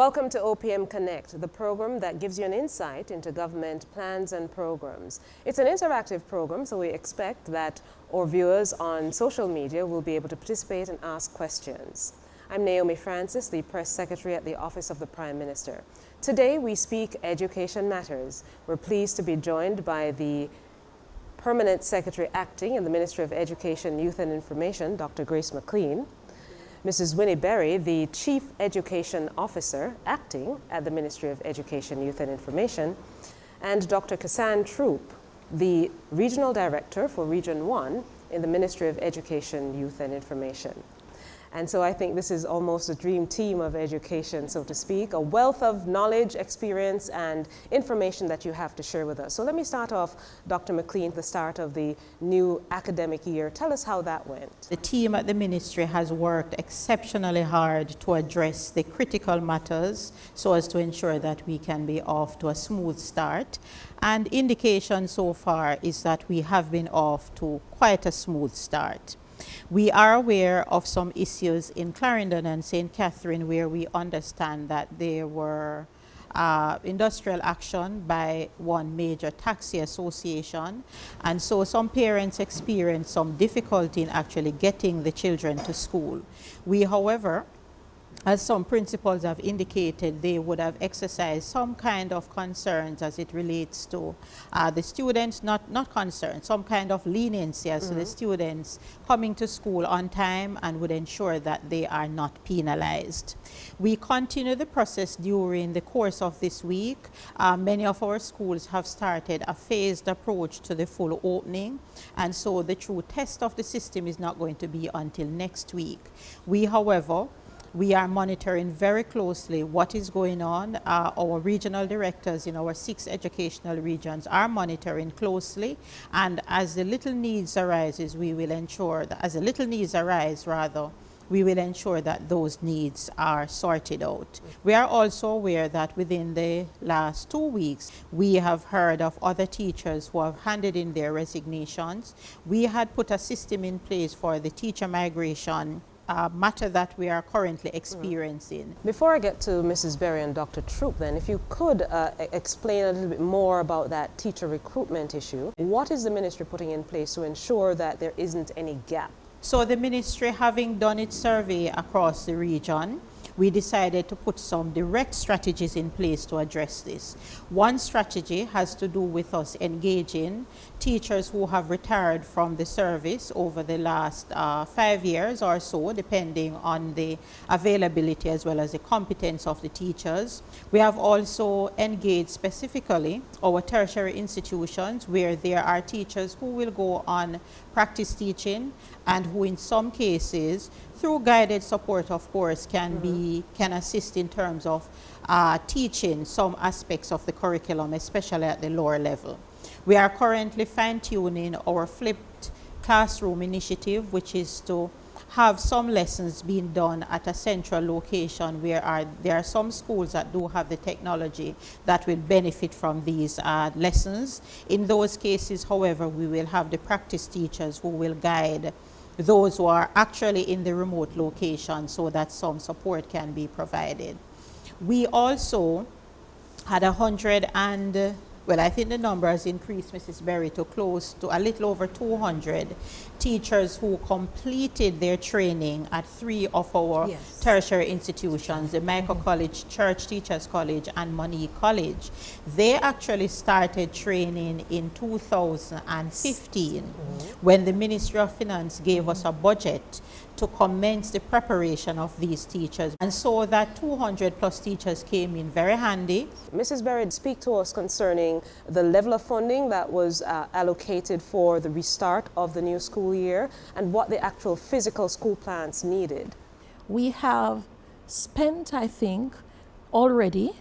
Welcome to OPM Connect, the program that gives you an insight into government plans and programs. It's an interactive program, so we expect that our viewers on social media will be able to participate and ask questions. I'm Naomi Francis, the Press Secretary at the Office of the Prime Minister. Today we speak education matters. We're pleased to be joined by the Permanent Secretary Acting in the Ministry of Education, Youth and Information, Dr. Grace McLean. Mrs. Winnie Berry, the Chief Education Officer acting at the Ministry of Education, Youth and Information, and Dr. Cassandra Troop, the Regional Director for Region 1 in the Ministry of Education, Youth and Information. And so I think this is almost a dream team of education, so to speak, a wealth of knowledge, experience, and information that you have to share with us. So let me start off, Dr. McLean, at the start of the new academic year. Tell us how that went. The team at the ministry has worked exceptionally hard to address the critical matters so as to ensure that we can be off to a smooth start. And indication so far is that we have been off to quite a smooth start. We are aware of some issues in Clarendon and St. Catherine where we understand that there were industrial action by one major taxi association, and so some parents experienced some difficulty in actually getting the children to school. We, however, as some principals have indicated, they would have exercised some kind of concerns as it relates to the students, not concerns, some kind of leniency as to the students coming to school on time and would ensure that they are not penalized. We continue the process during the course of this week. Many of our schools have started a phased approach to the full opening, and so the true test of the system is not going to be until next week. We, however, we are monitoring very closely what is going on. Our regional directors in our 6 educational regions are monitoring closely, and as the little needs arises, we will ensure that, we will ensure that those needs are sorted out. We are also aware that within the last 2 weeks, we have heard of other teachers who have handed in their resignations. We had put a system in place for the teacher migration matter that we are currently experiencing. Before I get to Mrs. Berry and Dr. Troop, then, if you could explain a little bit more about that teacher recruitment issue. What is the ministry putting in place to ensure that there isn't any gap? So the ministry, having done its survey across the region, we decided to put some direct strategies in place to address this. One strategy has to do with us engaging teachers who have retired from the service over the last 5 years or so, depending on the availability as well as the competence of the teachers. We have also engaged specifically our tertiary institutions where there are teachers who will go on practice teaching and who in some cases, through guided support, of course, can assist in terms of teaching some aspects of the curriculum, especially at the lower level. We are currently fine-tuning our flipped classroom initiative, which is to have some lessons being done at a central location where there are some schools that do have the technology that will benefit from these lessons. In those cases, however, we will have the practice teachers who will guide those who are actually in the remote location so that some support can be provided. We also had I think the number has increased, Mrs. Berry, to close to a little over 200 teachers who completed their training at 3 of our tertiary institutions, the Michael College, Church Teachers College, and Monique College. They actually started training in 2015 when the Ministry of Finance gave us a budget to commence the preparation of these teachers. And so that 200 plus teachers came in very handy. Mrs. Berry, speak to us concerning the level of funding that was allocated for the restart of the new school year and what the actual physical school plans needed. We have spent, I think, already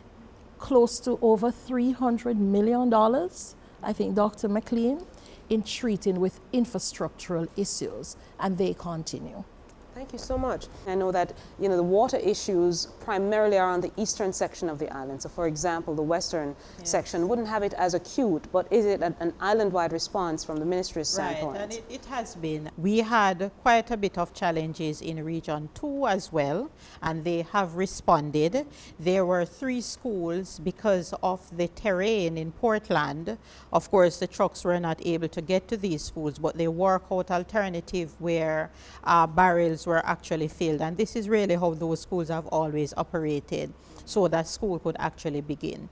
close to over $300 million, I think, Dr. McLean, in treating with infrastructural issues, and they continue. Thank you so much. I know that the water issues primarily are on the eastern section of the island. So, for example, the western section wouldn't have it as acute, but is it an island-wide response from the ministry's standpoint? Right, and it has been. We had quite a bit of challenges in Region 2 as well, and they have responded. There were 3 schools because of the terrain in Portland. Of course, the trucks were not able to get to these schools, but they work out alternative where barrels were actually filled, and this is really how those schools have always operated, so that school could actually begin.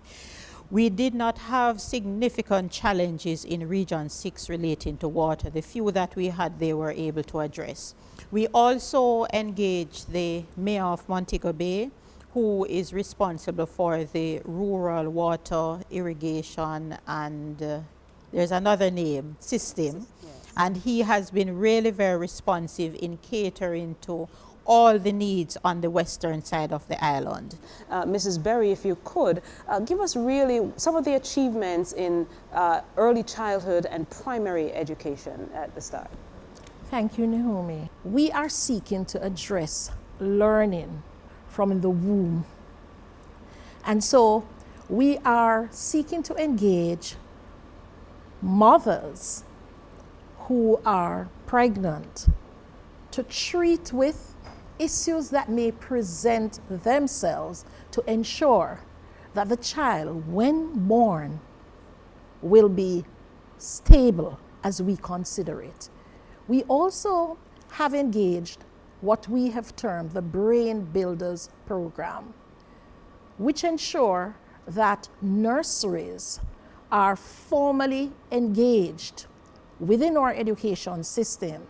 We did not have significant challenges in Region 6 relating to water. The few that we had, they were able to address. We also engaged the mayor of Montego Bay, who is responsible for the rural water irrigation and there's another name, system. Yes. And he has been really very responsive in catering to all the needs on the western side of the island. Mrs. Berry, if you could, give us really some of the achievements in early childhood and primary education at the start. Thank you, Naomi. We are seeking to address learning from the womb. And so we are seeking to engage mothers who are pregnant to treat with issues that may present themselves to ensure that the child, when born, will be stable as we consider it. We also have engaged what we have termed the Brain Builders Program, which ensure that nurseries are formally engaged within our education system,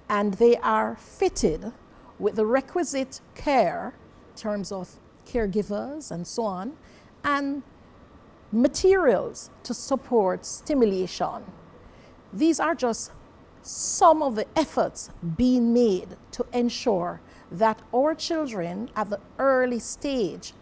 and they are fitted with the requisite care in terms of caregivers and so on, and materials to support stimulation. These are just some of the efforts being made to ensure that our children at the early stage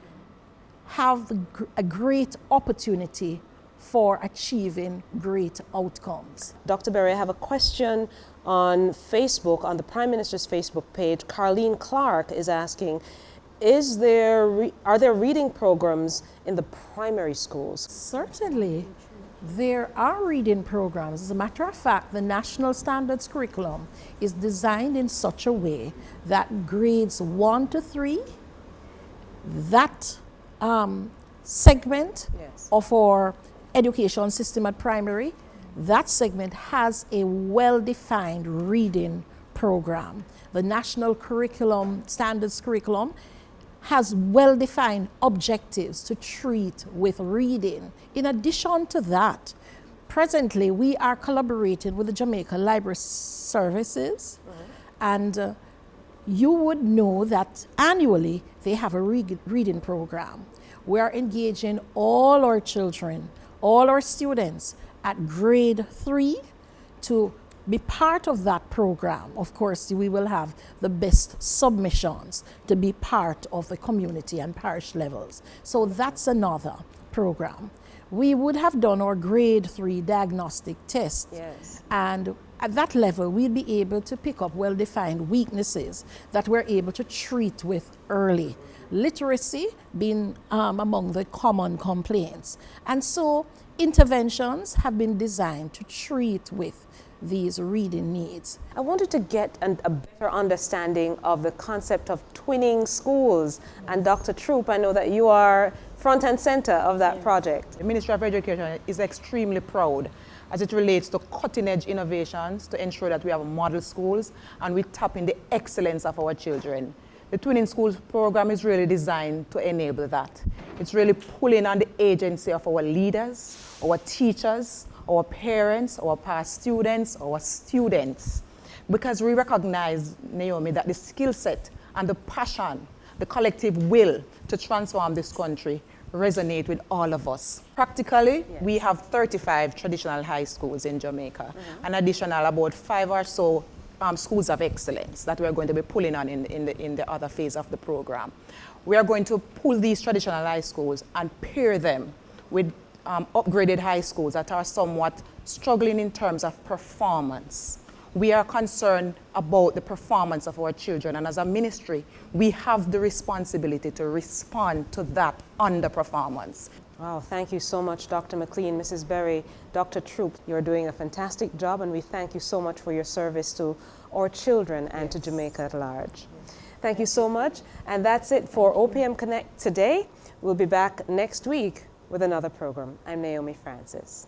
have a great opportunity for achieving great outcomes. Dr. Berry, I have a question on Facebook, on the Prime Minister's Facebook page. Carlene Clark is asking, are there reading programs in the primary schools? Certainly, there are reading programs. As a matter of fact, the National Standards Curriculum is designed in such a way that grades 1 to 3, that segment of our education system at primary, that segment has a well-defined reading program. The National Standards Curriculum has well-defined objectives to treat with reading. In addition to that, presently we are collaborating with the Jamaica Library Services, and you would know that annually they have a reading program. We are engaging all our children, all our students at grade 3 to be part of that program. Of course, we will have the best submissions to be part of the community and parish levels. So that's another program. We would have done our grade 3 diagnostic test. Yes. And at that level, we'd be able to pick up well-defined weaknesses that we're able to treat with early. Literacy being among the common complaints. And so interventions have been designed to treat with these reading needs. I wanted to get a better understanding of the concept of twinning schools. And Dr. Troop, I know that you are front and center of that project. The Ministry of Education is extremely proud as it relates to cutting-edge innovations to ensure that we have model schools and we tap in the excellence of our children. The Twinning Schools program is really designed to enable that. It's really pulling on the agency of our leaders, our teachers, our parents, our past students, our students. Because we recognize, Naomi, that the skill set and the passion, the collective will to transform this country resonate with all of us. Practically, we have 35 traditional high schools in Jamaica, an additional about 5 or so schools of excellence that we're going to be pulling on in the other phase of the program. We are going to pull these traditional high schools and pair them with upgraded high schools that are somewhat struggling in terms of performance. We are concerned about the performance of our children, and as a ministry, we have the responsibility to respond to that underperformance. Wow, thank you so much, Dr. McLean, Mrs. Berry, Dr. Troop. You're doing a fantastic job, and we thank you so much for your service to our children and to Jamaica at large. Thank you so much, and that's it for OPM Connect today. We'll be back next week with another program. I'm Naomi Francis.